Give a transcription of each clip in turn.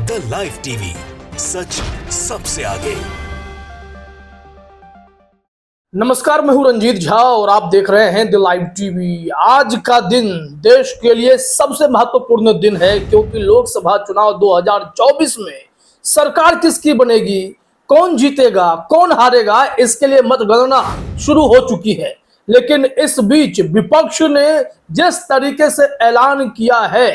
The live TV, सच सबसे आगे। नमस्कार, मैं हूं रंजीत झा और आप देख रहे हैं द लाइव टीवी। आज का दिन देश के लिए सबसे महत्वपूर्ण दिन है, क्योंकि लोकसभा चुनाव 2024 में सरकार किसकी बनेगी, कौन जीतेगा, कौन हारेगा, इसके लिए मतगणना शुरू हो चुकी है। लेकिन इस बीच विपक्ष ने जिस तरीके से ऐलान किया है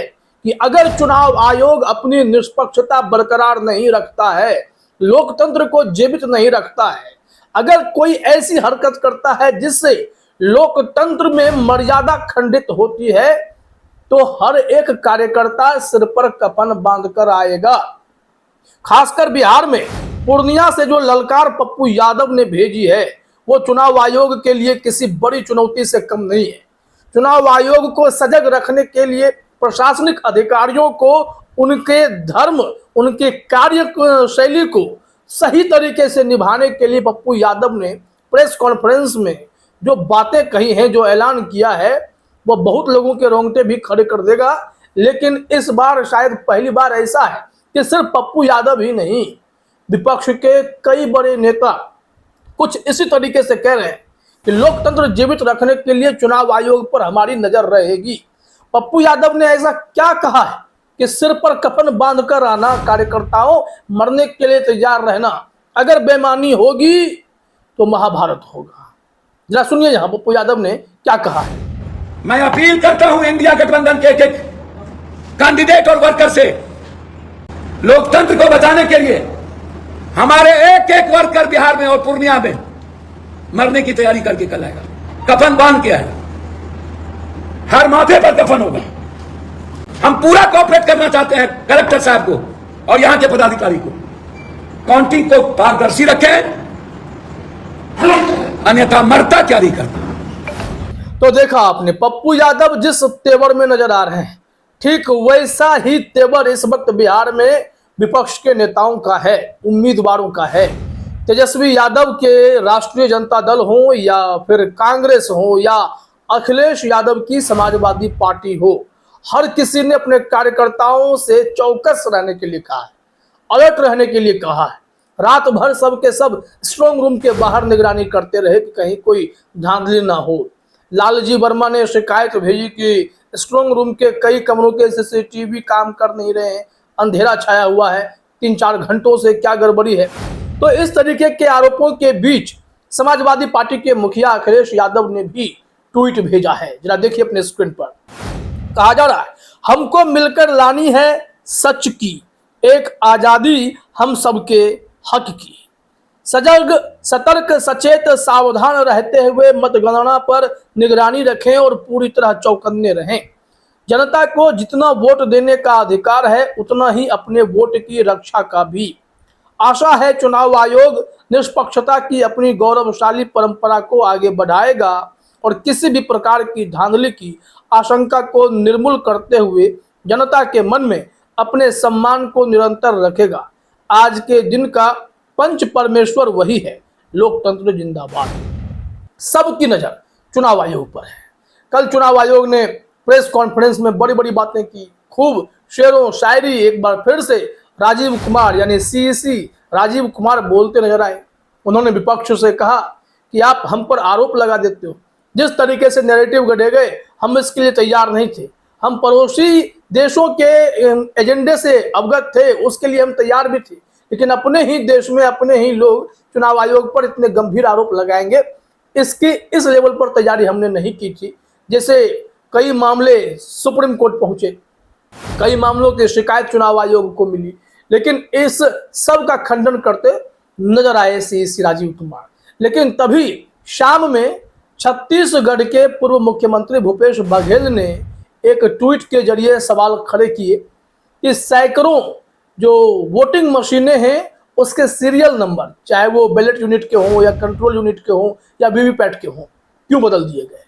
कि अगर चुनाव आयोग अपनी निष्पक्षता बरकरार नहीं रखता है, लोकतंत्र को जीवित नहीं रखता है, अगर कोई ऐसी हरकत करता है जिससे लोकतंत्र में मर्यादा खंडित होती है, तो हर एक कार्यकर्ता सिर पर कफन बांधकर आएगा। खासकर बिहार में पूर्णिया से जो ललकार पप्पू यादव ने भेजी है, वो चुनाव आयोग के लिए किसी बड़ी चुनौती से कम नहीं है। चुनाव आयोग को सजग रखने के लिए प्रशासनिक अधिकारियों को उनके धर्म, उनके कार्य शैली को सही तरीके से निभाने के लिए पप्पू यादव ने प्रेस कॉन्फ्रेंस में जो बातें कही हैं, जो ऐलान किया है, वो बहुत लोगों के रोंगटे भी खड़े कर देगा। लेकिन इस बार शायद पहली बार ऐसा है कि सिर्फ पप्पू यादव ही नहीं, विपक्ष के कई बड़े नेता कुछ इसी तरीके से कह रहे हैं कि लोकतंत्र जीवित रखने के लिए चुनाव आयोग पर हमारी नजर रहेगी। पप्पू यादव ने ऐसा क्या कहा है कि सिर पर कफन बांधकर आना, कार्यकर्ताओं मरने के लिए तैयार रहना, अगर बेईमानी होगी तो महाभारत होगा। जरा सुनिए यहां पप्पू यादव ने क्या कहा है। मैं अपील करता हूं इंडिया गठबंधन के एक कैंडिडेट और वर्कर से, लोकतंत्र को बचाने के लिए हमारे एक एक वर्कर बिहार में और पूर्णिया में मरने की तैयारी करके कल आएगा। कफन बांध के आएगा, हर माथे पर कफन होगा। हम पूरा कोऑपरेट करना चाहते हैं कलेक्टर साहब को और यहां के पदाधिकारी को, काउंटिंग को पारदर्शी रखें, अन्यथा मरता क्या नहीं करता। तो देखा आपने, पप्पू यादव जिस तेवर में नजर आ रहे हैं, ठीक वैसा ही तेवर इस वक्त बिहार में विपक्ष के नेताओं का है, उम्मीदवारों का है। तेजस्वी यादव के राष्ट्रीय जनता दल हो या फिर कांग्रेस हो या अखिलेश यादव की समाजवादी पार्टी हो, हर किसी ने अपने कार्यकर्ताओं से चौकस रहने के लिए कहा है, अलर्ट रहने के लिए कहा है। रात भर सब के सब स्ट्रांग रूम के बाहर निगरानी करते रहे कि कहीं कोई धांधली ना हो। लालजी वर्मा ने शिकायत भेजी कि स्ट्रांग रूम के कई कमरों के सीसीटीवी काम कर नहीं रहे हैं, अंधेरा छाया हुआ है, 3-4 घंटों से क्या गड़बड़ी है। तो इस तरीके के आरोपों के बीच समाजवादी पार्टी के मुखिया अखिलेश यादव ने भी ट्वीट भेजा है। जरा देखिए अपने स्क्रीन पर। कहा जा रहा है, हमको मिलकर लानी है सच की एक आजादी हम सबके हक की। सजग, सतर्क, सचेत, सावधान रहते हुए मतगणना पर निगरानी रखें और पूरी तरह चौकन्ने रहें। जनता को जितना वोट देने का अधिकार है, उतना ही अपने वोट की रक्षा का भी। आशा है चुनाव आयोग निष्पक्षता की अपनी गौरवशाली परंपरा को आगे बढ़ाएगा और किसी भी प्रकार की धांधली की आशंका को निर्मूल करते हुए जनता के मन में अपने सम्मान को निरंतर रखेगा। आज के दिन का पंच परमेश्वर वही है, लोकतंत्र जिंदाबाद। सबकी नजर चुनाव आयोग पर है। कल चुनाव आयोग ने प्रेस कॉन्फ्रेंस में बड़ी बड़ी बातें की, खूब शेरों शायरी। एक बार फिर से राजीव कुमार यानी सीईसी राजीव कुमार बोलते नजर आए। उन्होंने विपक्ष से कहा कि आप हम पर आरोप लगा देते हो, जिस तरीके से नैरेटिव गढ़े गए, हम इसके लिए तैयार नहीं थे। हम पड़ोसी देशों के एजेंडे से अवगत थे, उसके लिए हम तैयार भी थे, लेकिन अपने ही देश में अपने ही लोग चुनाव आयोग पर इतने गंभीर आरोप लगाएंगे, इसकी इस लेवल पर तैयारी हमने नहीं की थी। जैसे कई मामले सुप्रीम कोर्ट पहुंचे, कई मामलों की शिकायत चुनाव आयोग को मिली, लेकिन इस सब का खंडन करते नजर आए सीईसी राजीव कुमार। लेकिन तभी शाम में छत्तीसगढ़ के पूर्व मुख्यमंत्री भूपेश बघेल ने एक ट्वीट के जरिए सवाल खड़े किए कि सैकड़ों जो वोटिंग मशीनें हैं, उसके सीरियल नंबर, चाहे वो बैलेट यूनिट के हों या कंट्रोल यूनिट के हों या वीवीपैट के हों, क्यों बदल दिए गए।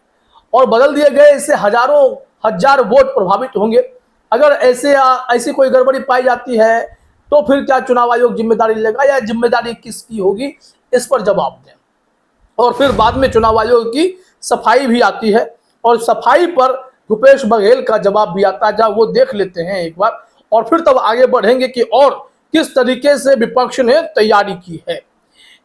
और बदल दिए गए, इससे हजारों हजार वोट प्रभावित होंगे। अगर ऐसी कोई गड़बड़ी पाई जाती है तो फिर क्या चुनाव आयोग जिम्मेदारी लेगा या जिम्मेदारी किसकी होगी, इस पर जवाब दें। और फिर बाद में चुनाव आयोग की सफाई भी आती है और सफाई पर भूपेश बघेल का जवाब भी आता है। जब वो देख लेते हैं एक बार और फिर तब आगे बढ़ेंगे कि और किस तरीके से विपक्ष ने तैयारी की है।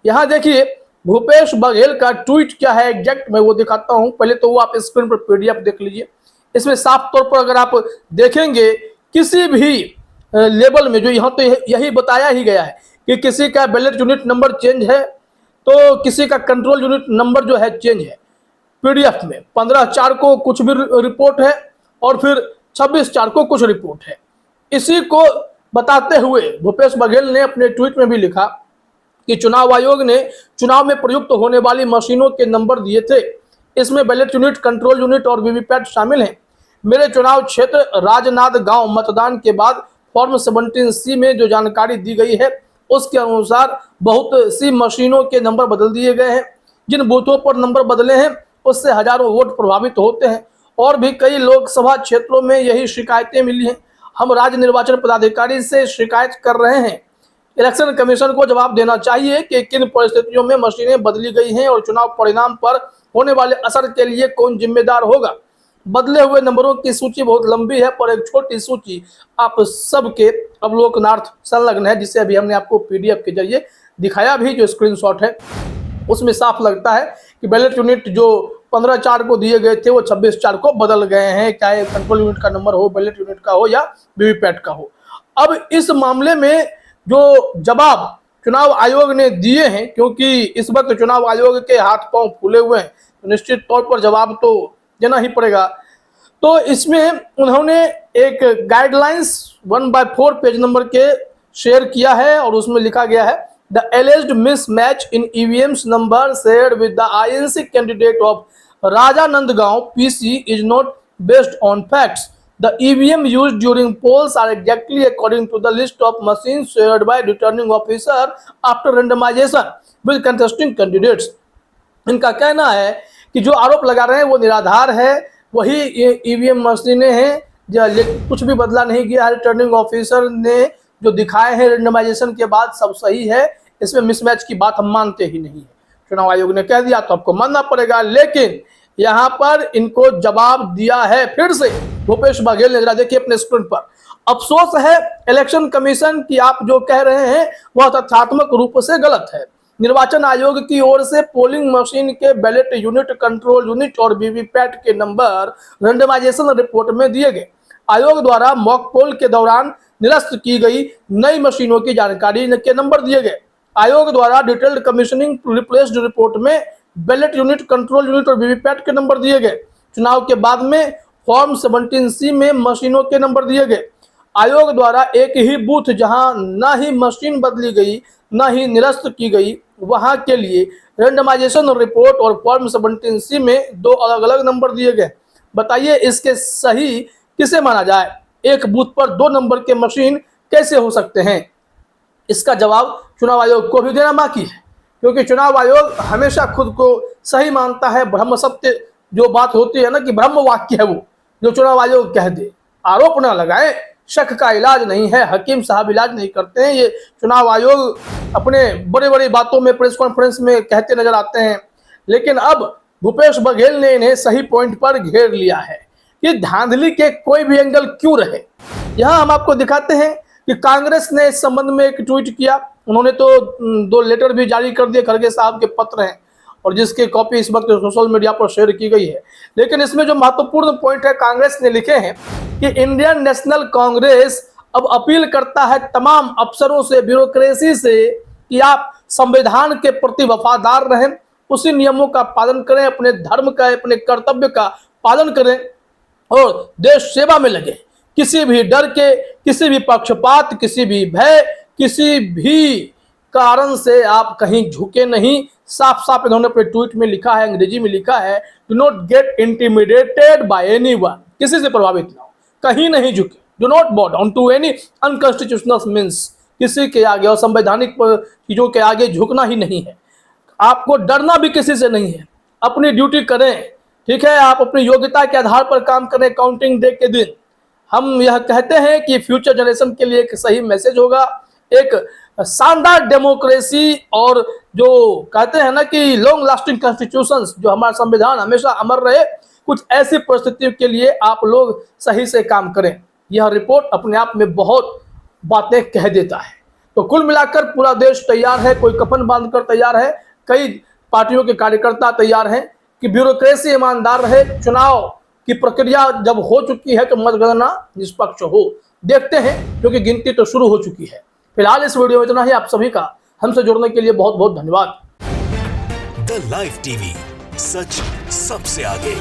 यहाँ देखिए भूपेश बघेल का ट्वीट क्या है एग्जैक्ट, मैं वो दिखाता हूं। पहले तो वो आप स्क्रीन पर पीडीएफ देख लीजिए। इसमें साफ तौर पर अगर आप देखेंगे किसी भी लेवल में जो यहाँ तो यही बताया ही गया है कि किसी का बैलेट यूनिट नंबर चेंज है तो किसी का कंट्रोल यूनिट नंबर जो है चेंज है। पीडीएफ में 15/4 को कुछ भी रिपोर्ट है और फिर 26/4 को कुछ रिपोर्ट है। इसी को बताते हुए भूपेश बघेल ने अपने ट्वीट में भी लिखा कि चुनाव आयोग ने चुनाव में प्रयुक्त होने वाली मशीनों के नंबर दिए थे। इसमें बैलेट यूनिट, कंट्रोल यूनिट और वीवीपैट शामिल हैं। मेरे चुनाव क्षेत्र राजनांद गांव मतदान के बाद फॉर्म 17C में जो जानकारी दी गई है उसके अनुसार बहुत सी मशीनों के नंबर बदल दिए गए हैं। जिन बूथों पर नंबर बदले हैं उससे हजारों वोट प्रभावित होते हैं और भी कई लोकसभा क्षेत्रों में यही शिकायतें मिली हैं। हम राज्य निर्वाचन पदाधिकारी से शिकायत कर रहे हैं। इलेक्शन कमीशन को जवाब देना चाहिए कि किन परिस्थितियों में मशीनें बदली गई हैं और चुनाव परिणाम पर होने वाले असर के लिए कौन जिम्मेदार होगा। बदले हुए नंबरों की सूची बहुत लंबी है पर एक छोटी सूची आप सबके अवलोकनार्थ संलग्न है, जिसे अभी हमने आपको पीडीएफ के जरिए दिखाया भी, जो स्क्रीनशॉट है उसमें साफ लगता है कि बैलेट यूनिट जो 15/4 को दिए गए थे वो 26/4 को बदल गए हैं, चाहे कंट्रोल यूनिट का नंबर हो, बैलेट यूनिट का हो या वीवीपैट का हो। अब इस मामले में जो जवाब चुनाव आयोग ने दिए हैं, क्योंकि इस वक्त चुनाव आयोग के हाथ पांव फूले हुए हैं तो निश्चित तौर पर जवाब तो देना ही पड़ेगा। तो इसमें उन्होंने एक गाइडलाइंस 1/4 पेज नंबर के शेयर किया है और उसमें लिखा गया है The alleged mismatch in EVM's number shared with the INC candidate of Rajanandgaon PC is not based on facts. The EVM used during polls are exactly according to the list of machines shared by returning officer after randomization with contesting candidates. इनका कहना है कि जो आरोप लगा रहे हैं वो निराधार है, वही ईवीएम मशीनें हैं, कुछ भी बदला नहीं गया है। रिटर्निंग ऑफिसर ने जो दिखाए हैं रेंडमाइजेशन के बाद सब सही है, इसमें मिसमैच की बात हम मानते ही नहीं है। चुनाव आयोग ने कह दिया तो आपको मानना पड़ेगा, लेकिन यहाँ पर इनको जवाब दिया है फिर से भूपेश बघेल ने। जरा देखिए अपने स्क्रीन पर। अफसोस है इलेक्शन कमीशन की आप जो कह रहे हैं वह तथ्यात्मक रूप से गलत है। निर्वाचन आयोग की ओर से पोलिंग मशीन के बैलेट यूनिट, कंट्रोल यूनिट और वीवीपैट के नंबर रेंडमाइजेशन रिपोर्ट में दिए गए। आयोग द्वारा मॉक पोल के दौरान निरस्त की गई नई मशीनों की जानकारी के नंबर दिए गए। आयोग द्वारा डिटेल्ड कमीशनिंग रिप्लेस्ड रिपोर्ट में बैलेट यूनिट, कंट्रोल यूनिट और वीवीपैट के नंबर दिए गए। चुनाव के बाद में फॉर्म 17C में मशीनों के नंबर दिए गए। आयोग द्वारा एक ही बूथ जहां न ही मशीन बदली गई न ही निरस्त की गई, वहां के लिए रेंडमाइजेशन रिपोर्ट और फॉर्म 17C में 2 अलग अलग नंबर दिए गए। बताइए इसके सही किसे माना जाए? एक बूथ पर 2 नंबर के मशीन कैसे हो सकते हैं? इसका जवाब चुनाव आयोग को भी देना बाकी है, क्योंकि चुनाव आयोग हमेशा खुद को सही मानता है। ब्रह्म सत्य जो बात होती है ना कि ब्रह्म वाक्य है वो जो चुनाव आयोग कह दे। आरोप ना लगाए, शक का इलाज नहीं है, हकीम साहब इलाज नहीं करते हैं। ये चुनाव आयोग अपने बड़ी बड़ी बातों में प्रेस कॉन्फ्रेंस में कहते नजर आते हैं, लेकिन अब भूपेश बघेल ने इन्हें सही पॉइंट पर घेर लिया है कि धांधली के कोई भी एंगल क्यों रहे। यहाँ हम आपको दिखाते हैं कि कांग्रेस ने इस संबंध में एक ट्वीट किया। उन्होंने तो 2 लेटर भी जारी कर दिए, खड़गे साहब के पत्र हैं और जिसकी कॉपी इस वक्त सोशल मीडिया पर शेयर की गई है। लेकिन इसमें जो महत्वपूर्ण पॉइंट है, कांग्रेस ने लिखे हैं कि इंडियन नेशनल कांग्रेस अब अपील करता है तमाम अफसरों से, ब्यूरोक्रेसी से, कि आप संविधान के प्रति वफादार रहें, उसी नियमों का पालन करें, अपने धर्म का, अपने कर्तव्य का पालन करें और देश सेवा में लगे। किसी भी डर के, किसी भी पक्षपात, किसी भी भय, किसी भी कारण से आप कहीं झुके नहीं। साफ साफ इन्होंने अपने ट्वीट में लिखा है, अंग्रेजी में लिखा है, do not get intimidated by anyone. किसी से प्रभावित ना हो, कहीं नहीं झुके। Do not bow down to any unconstitutional means, किसी के आगे और संवैधानिक चीजों के आगे झुकना ही नहीं है। आपको डरना भी किसी से नहीं है। अपनी ड्यूटी करें, ठीक है, आप अपनी योग्यता के आधार पर काम करें। काउंटिंग डे के दिन हम यह कहते हैं कि फ्यूचर जनरेशन के लिए एक सही मैसेज होगा, एक शानदार डेमोक्रेसी और जो कहते हैं ना कि लॉन्ग लास्टिंग कॉन्स्टिट्यूशंस, जो हमारा संविधान हमेशा अमर रहे, कुछ ऐसी परिस्थितियों के लिए आप लोग सही से काम करें। यह रिपोर्ट अपने आप में बहुत बातें कह देता है। तो कुल मिलाकर पूरा देश तैयार है, कोई कफन बांधकर तैयार है, कई पार्टियों के कार्यकर्ता तैयार हैं कि ब्यूरोक्रेसी ईमानदार रहे, चुनाव की प्रक्रिया जब हो चुकी है तो मतगणना निष्पक्ष हो। देखते हैं, क्योंकि गिनती तो शुरू हो चुकी है। फिलहाल इस वीडियो में इतना ही। आप सभी का हमसे जुड़ने के लिए बहुत बहुत धन्यवाद। द लाइव टीवी, सच सबसे आगे।